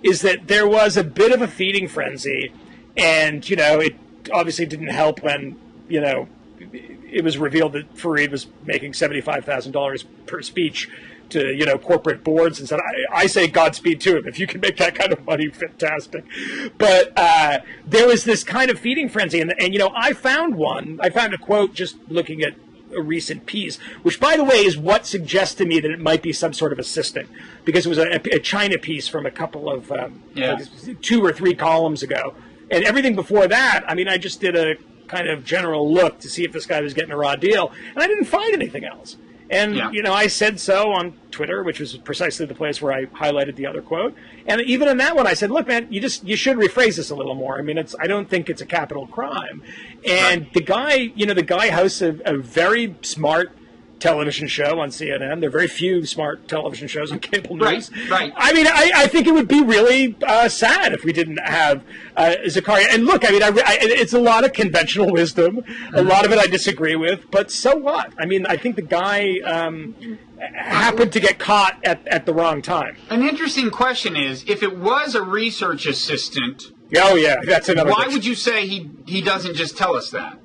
is that there was a bit of a feeding frenzy, and, it obviously didn't help when, it was revealed that Fareed was making $75,000 per speech to, corporate boards, and said, I say Godspeed to him. If you can make that kind of money, fantastic. But there was this kind of feeding frenzy, and I found a quote just looking at a recent piece, which, by the way, is what suggests to me that it might be some sort of assisting, because it was a China piece from a couple of 2 or 3 columns ago, and everything before that, I mean, I just did a kind of general look to see if this guy was getting a raw deal, and I didn't find anything else. And, I said so on Twitter, which was precisely the place where I highlighted the other quote. And even in that one, I said, look, man, you should rephrase this a little more. I mean, I don't think it's a capital crime. And the guy hosts a very smart television show on CNN. There are very few smart television shows on cable news. Right. I mean, I think it would be really sad if we didn't have Zakaria. And look, I mean, it's a lot of conventional wisdom. A lot of it I disagree with, but so what? I mean, I think the guy happened to get caught at the wrong time. An interesting question is, if it was a research assistant, that's another. Why would you say he doesn't just tell us that?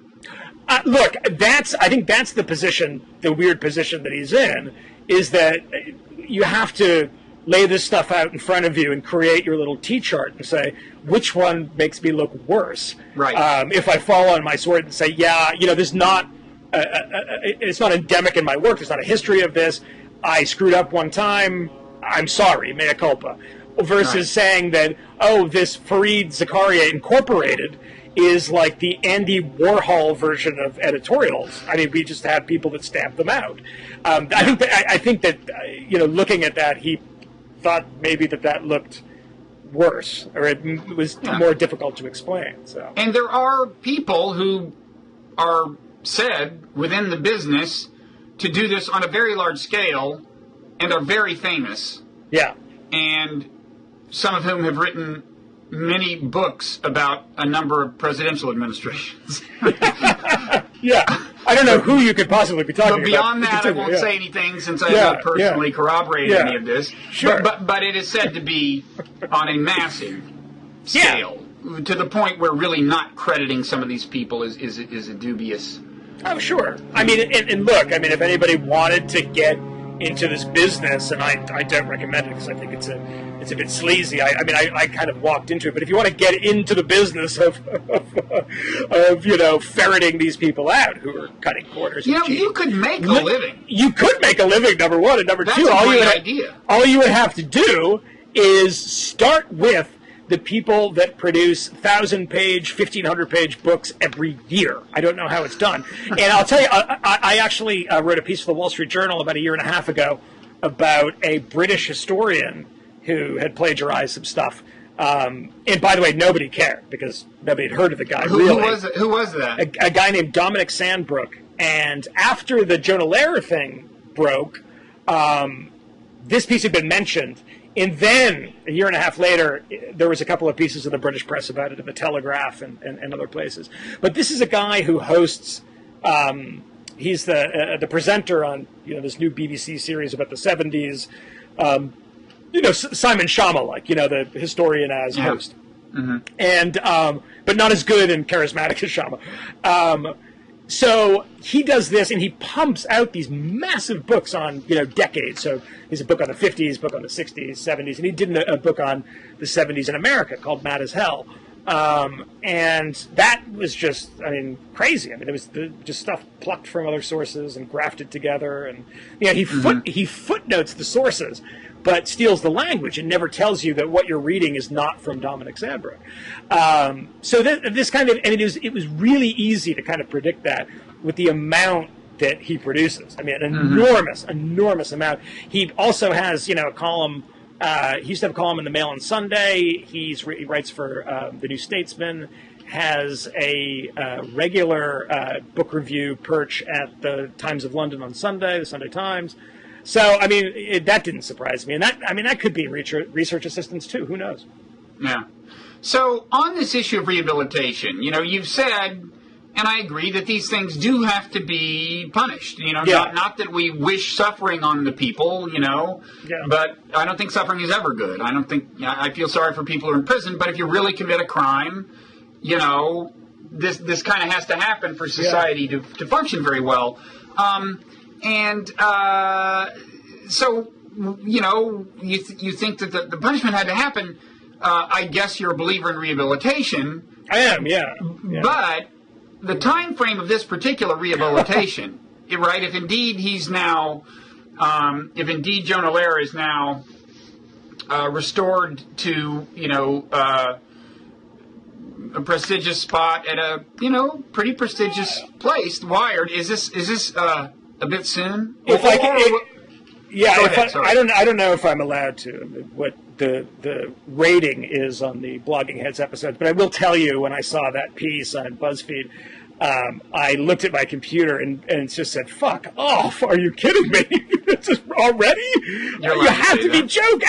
Look, I think that's the weird position that he's in, is that you have to lay this stuff out in front of you and create your little T-chart and say, which one makes me look worse? Right. If I fall on my sword and say, there's not, it's not endemic in my work, there's not a history of this, I screwed up one time, I'm sorry, mea culpa. Versus saying that, this Fareed Zakaria Incorporated is like the Andy Warhol version of editorials. I mean, we just have people that stamp them out. I think that looking at that, he thought maybe that looked worse, or it was more difficult to explain. So, and there are people who are said within the business to do this on a very large scale, and are very famous. Yeah, and some of whom have written many books about a number of presidential administrations. Yeah. I don't know who you could possibly be talking about. But beyond that, I won't say anything since I have not personally corroborated any of this. Sure. But it is said to be on a massive scale, to the point where really not crediting some of these people is a dubious... Oh, sure. I mean, and look, I mean, if anybody wanted to get into this business, and I don't recommend it because I think it's a bit sleazy. I mean, I kind of walked into it, but if you want to get into the business of ferreting these people out who are cutting corners, you could make a living. You could make a living, number one, and number two, That's a great idea. All you would have to do is start with the people that produce 1,000-page, 1,500-page books every year. I don't know how it's done. And I'll tell you, I actually wrote a piece for the Wall Street Journal about a year and a half ago about a British historian who had plagiarized some stuff. And by the way, nobody cared because nobody had heard of the guy. Who was that? A guy named Dominic Sandbrook. And after the Jonah Lehrer thing broke, this piece had been mentioned. And then, a year and a half later, there was a couple of pieces in the British press about it, in the Telegraph and other places. But this is a guy who hosts, he's the presenter on this new BBC series about the 70s, Simon Schama, like, the historian as host. Mm-hmm. And, but not as good and charismatic as Schama. So he does this, and he pumps out these massive books on, decades. So he's a book on the 50s, book on the 60s, 70s, and he did a book on the 70s in America called Mad as Hell. And that was just, crazy. It was just stuff plucked from other sources and grafted together. And, he footnotes the sources, but steals the language and never tells you that what you're reading is not from Dominic Sandbrook. So this kind of, it was really easy to kind of predict that with the amount that he produces. An enormous amount. He also has, a column. He used to have a column in the Mail on Sunday. He writes for the New Statesman. Has a regular book review perch at the Times of London on Sunday, the Sunday Times. So, that didn't surprise me. And that could be research assistants, too. Who knows? Yeah. So, on this issue of rehabilitation, you've said, and I agree, that these things do have to be punished. Not that we wish suffering on the people, but I don't think suffering is ever good. I feel sorry for people who are in prison, but if you really commit a crime, this kind of has to happen for society to function very well. So, you think that the punishment had to happen. I guess you're a believer in rehabilitation. I am, yeah. But the time frame of this particular rehabilitation, right, if indeed Jonah Lehrer is now restored to, a prestigious spot at a, pretty prestigious place, Wired, is this a bit soon? I don't know if I'm allowed to, what the rating is on the Blogging Heads episode, but I will tell you, when I saw that piece on BuzzFeed, I looked at my computer and just said, "Fuck off! Are you kidding me? Just already? You have to be joking.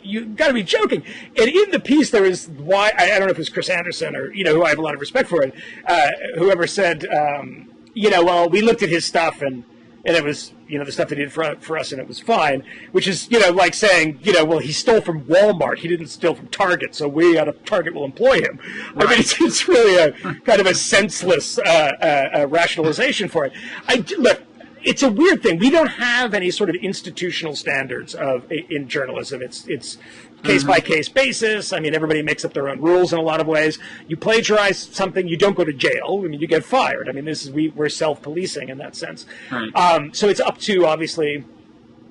You got to be joking." And in the piece, there was I don't know if it was Chris Anderson or who I have a lot of respect for, whoever said, well, we looked at his stuff and it was, the stuff that he did for us, and it was fine, which is, like saying, well, he stole from Walmart. He didn't steal from Target, so we out of Target will employ him. Right. It's really a kind of a senseless rationalization for it. Look, it's a weird thing. We don't have any sort of institutional standards in journalism. It's case-by-case basis. Everybody makes up their own rules in a lot of ways. You plagiarize something, you don't go to jail. You get fired. We're self-policing in that sense. Right. So it's up to, obviously,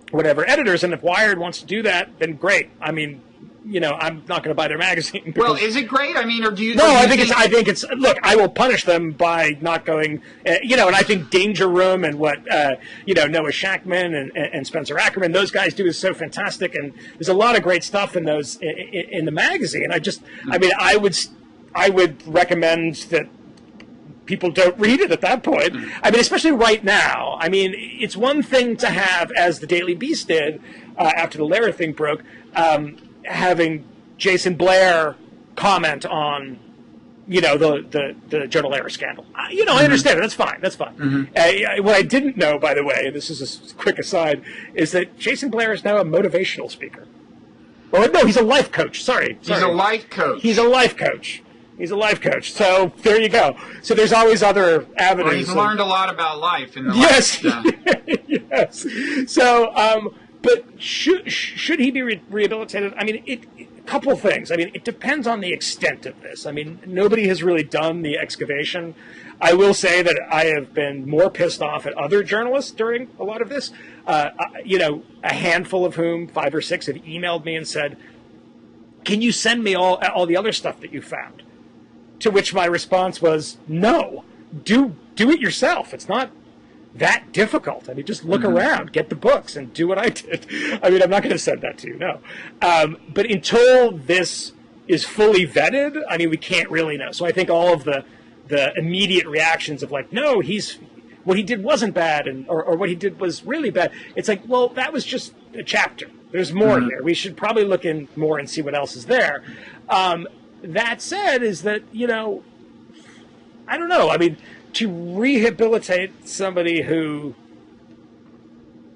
whatever editors. And if Wired wants to do that, then great. I'm not going to buy their magazine. Well, is it great? Or do you? No, I think it's. Look, I will punish them by not going. And I think Danger Room and what Noah Shackman and Spencer Ackerman, those guys do is so fantastic, and there's a lot of great stuff in those in the magazine. I would recommend that people don't read it at that point. Especially right now. It's one thing to have, as the Daily Beast did after the Lehrer thing broke. Having Jason Blair comment on, the Jonah Lehrer scandal. I understand it. That's fine. Mm-hmm. What I didn't know, by the way, and this is a quick aside, is that Jason Blair is now a motivational speaker. Or no, he's a life coach. Sorry. He's a life coach. He's a life coach. So there you go. So there's always other avenues. Well, he's learned a lot about life in the last. Yes. So, but should he be rehabilitated? A couple of things. It depends on the extent of this. Nobody has really done the excavation. I will say that I have been more pissed off at other journalists during a lot of this. A handful of whom, 5 or 6, have emailed me and said, can you send me all the other stuff that you found? To which my response was, no, do it yourself. It's not that difficult. I mean, just look around, get the books, and do what I did. I mean, I'm not going to send that to you, no. But until this is fully vetted, I mean, we can't really know. So I think all of the immediate reactions of like, no, what he did wasn't bad, or what he did was really bad. It's like, well, that was just a chapter. There's more here. We should probably look in more and see what else is there. That said, is that, I don't know. I mean, to rehabilitate somebody who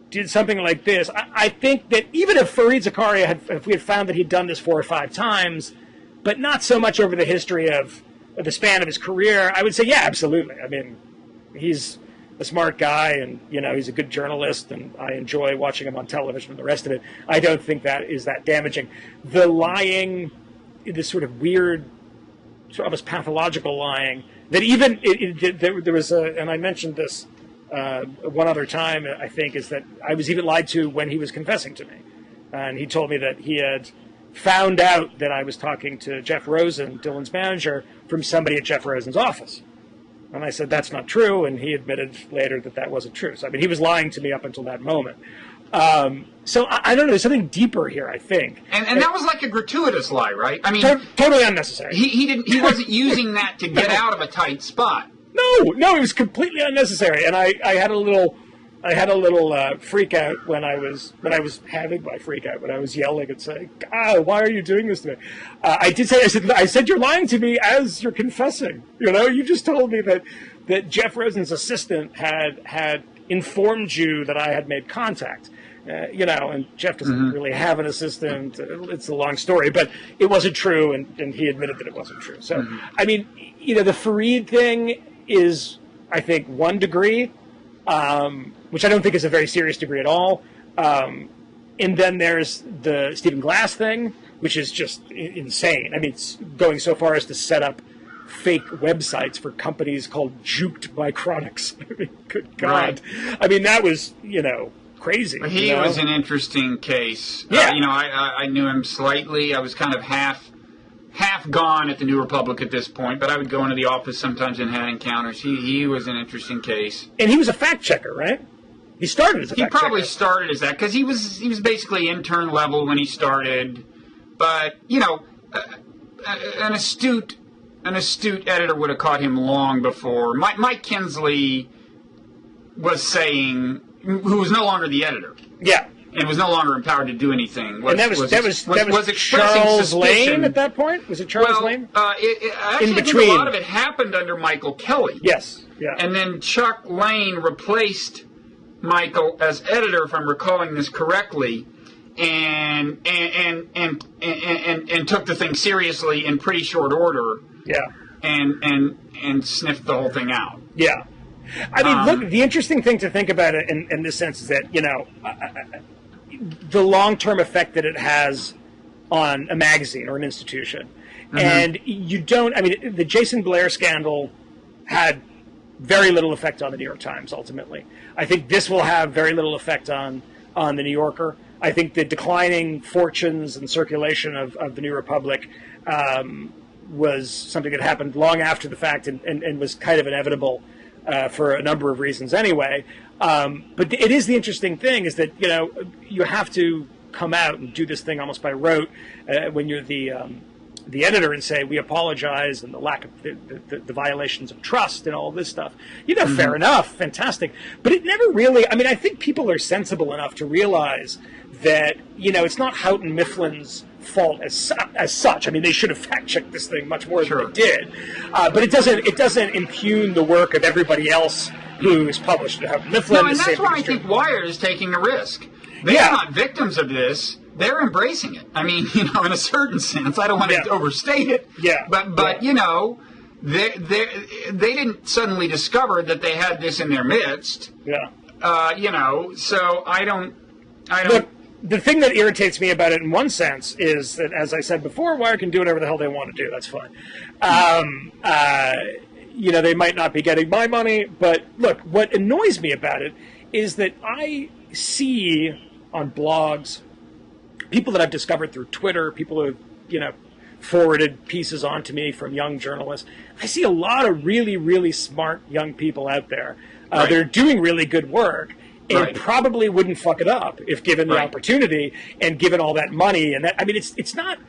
did something like this, I think that even if Fareed Zakaria if we had found that he'd done this 4 or 5 times, but not so much over the history of the span of his career, I would say, yeah, absolutely. I mean, he's a smart guy, and he's a good journalist, and I enjoy watching him on television and the rest of it. I don't think that is that damaging. The lying, this sort of weird, sort of almost pathological lying, that even there was and I mentioned this one other time, I think, is that I was even lied to when he was confessing to me, and he told me that he had found out that I was talking to Jeff Rosen, Dylan's manager, from somebody at Jeff Rosen's office. And I said, that's not true, and he admitted later that wasn't true. So, I mean, he was lying to me up until that moment. So, I don't know, there's something deeper here, I think. And that was like a gratuitous lie, right? I mean, totally unnecessary. He wasn't using that to get out of a tight spot. No, it was completely unnecessary. And I had a little freak out when I was having my freak out, when I was yelling and saying, God, why are you doing this to me? I said, you're lying to me as you're confessing. You just told me that Jeff Rosen's assistant had informed you that I had made contact. And Jeff doesn't really have an assistant. It's a long story, but it wasn't true, and he admitted that it wasn't true. So, I mean, the Fareed thing is, I think, 1 degree, which I don't think is a very serious degree at all. And then there's the Stephen Glass thing, which is just insane. I mean, it's going so far as to set up fake websites for companies called Juked by Chronics. I mean, good God. Right. I mean, that was, crazy. He was an interesting case. Yeah. I knew him slightly. I was kind of half gone at the New Republic at this point, but I would go into the office sometimes and had encounters. He was an interesting case. And he was a fact checker, right? He started as a fact checker. He probably started as that, because he was basically intern level when he started. But, an astute editor would have caught him long before. Mike Kinsley was saying, who was no longer the editor. Yeah. And was no longer empowered to do anything. Was Charles Lane at that point? Was it Charles Lane? Actually, I think a lot of it happened under Michael Kelly. Yes. Yeah. And then Chuck Lane replaced Michael as editor, if I'm recalling this correctly, and took the thing seriously in pretty short order. Yeah. And sniffed the whole thing out. Yeah. I mean, look, the interesting thing to think about it in this sense is that, the long-term effect that it has on a magazine or an institution. And the Jason Blair scandal had very little effect on the New York Times, ultimately. I think this will have very little effect on the New Yorker. I think the declining fortunes and circulation of the New Republic was something that happened long after the fact and was kind of inevitable for a number of reasons anyway. But it is the interesting thing is that, you have to come out and do this thing almost by rote when you're the editor and say, we apologize, and the lack of the violations of trust and all this stuff. Fair enough, fantastic. But it never really, I think people are sensible enough to realize that, it's not Houghton Mifflin's fault as such. I mean, they should have fact-checked this thing much more than they did. But it doesn't impugn the work of everybody else who's published it. Mifflin, and that's why I think Wired is taking a risk. They're not victims of this. They're embracing it. I mean, in a certain sense. I don't want to overstate it. Yeah. But they didn't suddenly discover that they had this in their midst. Yeah. So I don't. Look, the thing that irritates me about it in one sense is that, as I said before, Wired can do whatever the hell they want to do. That's fine. They might not be getting my money, but look, what annoys me about it is that I see on blogs people that I've discovered through Twitter, people who have forwarded pieces onto me from young journalists. I see a lot of really, really smart young people out there that are doing really good work and probably wouldn't fuck it up if given the opportunity and given all that money. And that, I mean, it's not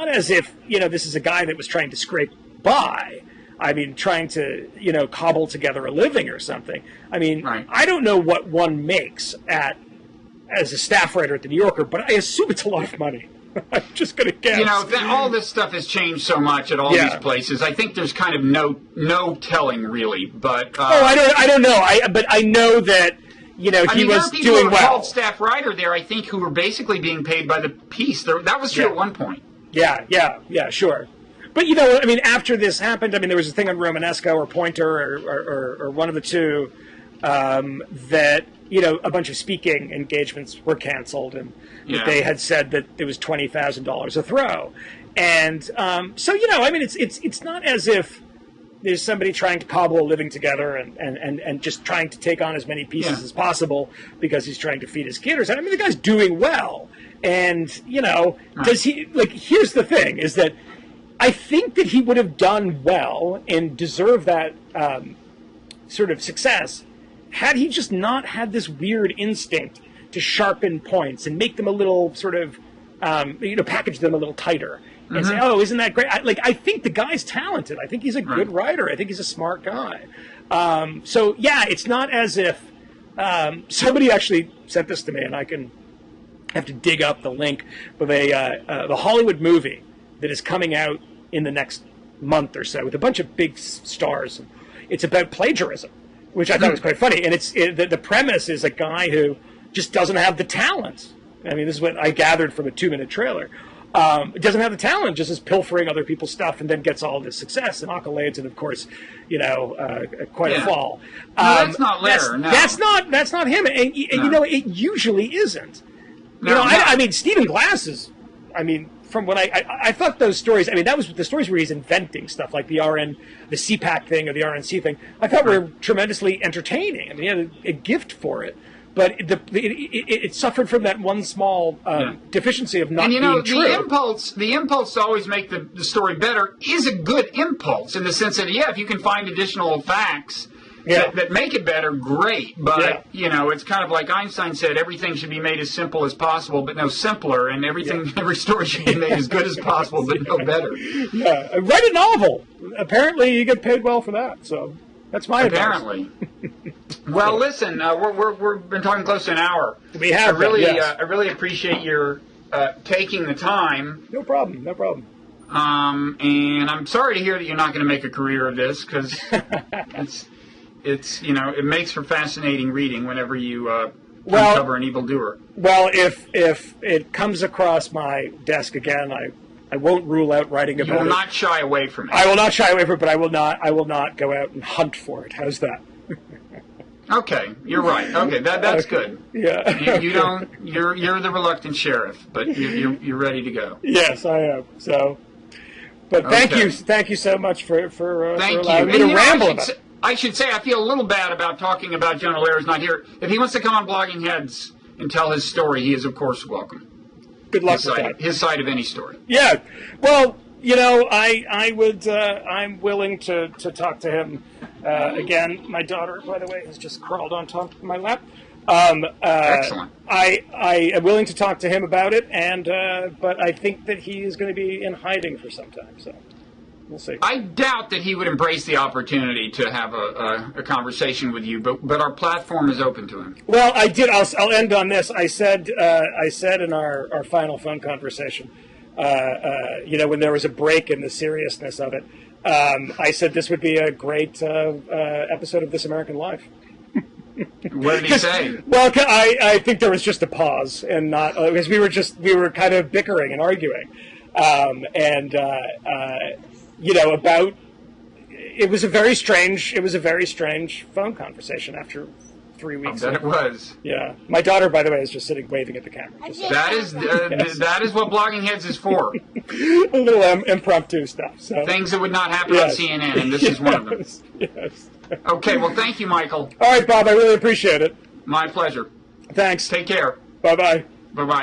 as if, this is a guy that was trying to scrape by. I mean, trying to, cobble together a living or something. I mean, I don't know what one makes as a staff writer at the New Yorker, but I assume it's a lot of money. I'm just going to guess. All this stuff has changed so much at all these places. I think there's kind of no telling really. But I don't know. But I know that he was doing well. There are called staff writer there, I think, who were basically being paid by the piece. That was true at one point. Yeah, sure. But after this happened, there was a thing on Romanesco or Pointer or one of the two that a bunch of speaking engagements were canceled, and they had said that it was $20,000 a throw, and so it's not as if there's somebody trying to cobble a living together and just trying to take on as many pieces as possible because he's trying to feed his kid or something. The guy's doing well, and does he here's the thing is that I think that he would have done well and deserve that sort of success had he just not had this weird instinct to sharpen points and make them a little sort of, package them a little tighter and say, oh, isn't that great? I think the guy's talented. I think he's a good writer. I think he's a smart guy. So, it's not as if somebody actually sent this to me, and I can have to dig up the link of the Hollywood movie that is coming out in the next month or so with a bunch of big stars. It's about plagiarism, which I thought was quite funny. And the premise is a guy who just doesn't have the talent. I mean, this is what I gathered from a 2-minute trailer. Doesn't have the talent, just is pilfering other people's stuff, and then gets all this success and accolades, and of course, quite a fall. No, that's not Lehrer. That's not him. And it usually isn't. Stephen Glass is. From what I thought those stories, that was the stories where he's inventing stuff like the CPAC thing or the RNC thing. I thought were tremendously entertaining. He had a gift for it, but it suffered from that one small deficiency of not being true. The impulse to always make the story better is a good impulse in the sense that if you can find additional facts that make it better, great. But, it's kind of like Einstein said, everything should be made as simple as possible, but no simpler. And every story should be made as good as possible, but no better. Yeah. Write a novel. Apparently, you get paid well for that. So that's my advice. Well, listen, we've been talking close to an hour. We have. I really appreciate your taking the time. No problem. And I'm sorry to hear that you're not going to make a career of this, because it makes for fascinating reading whenever you uncover an evildoer. Well, if it comes across my desk again, I won't rule out writing about it. You will not shy away from it. I will not shy away from it, but I will not go out and hunt for it. How's that? Okay, you're right. Okay, that's good. Yeah. You're the reluctant sheriff, but you're ready to go. Yes, I am. So, but thank you so much for allowing me to ramble about it. I should say I feel a little bad about talking about Jonah Lehrer's not here. If he wants to come on Blogging Heads and tell his story, he is, of course, welcome. Good luck with that. His side of any story. Yeah. Well, I'm willing to talk to him again. My daughter, by the way, has just crawled on top of my lap. Excellent. I am willing to talk to him about it, but I think that he is going to be in hiding for some time, so we'll see. I doubt that he would embrace the opportunity to have a conversation with you, but our platform is open to him. Well, I did. I'll end on this. I said in our final phone conversation, when there was a break in the seriousness of it, I said this would be a great episode of This American Life. What did he say? Well, I think there was just a pause, and not because we were kind of bickering and arguing, about it was a very strange phone conversation after 3 weeks. I bet it was. Yeah, my daughter, by the way, is just sitting waving at the camera. That is what Blogging Heads is for. A little impromptu stuff. So. Things that would not happen on CNN, and this is one of them. Yes. Okay, well, thank you, Michael. All right, Bob, I really appreciate it. My pleasure. Thanks. Take care. Bye-bye. Bye-bye.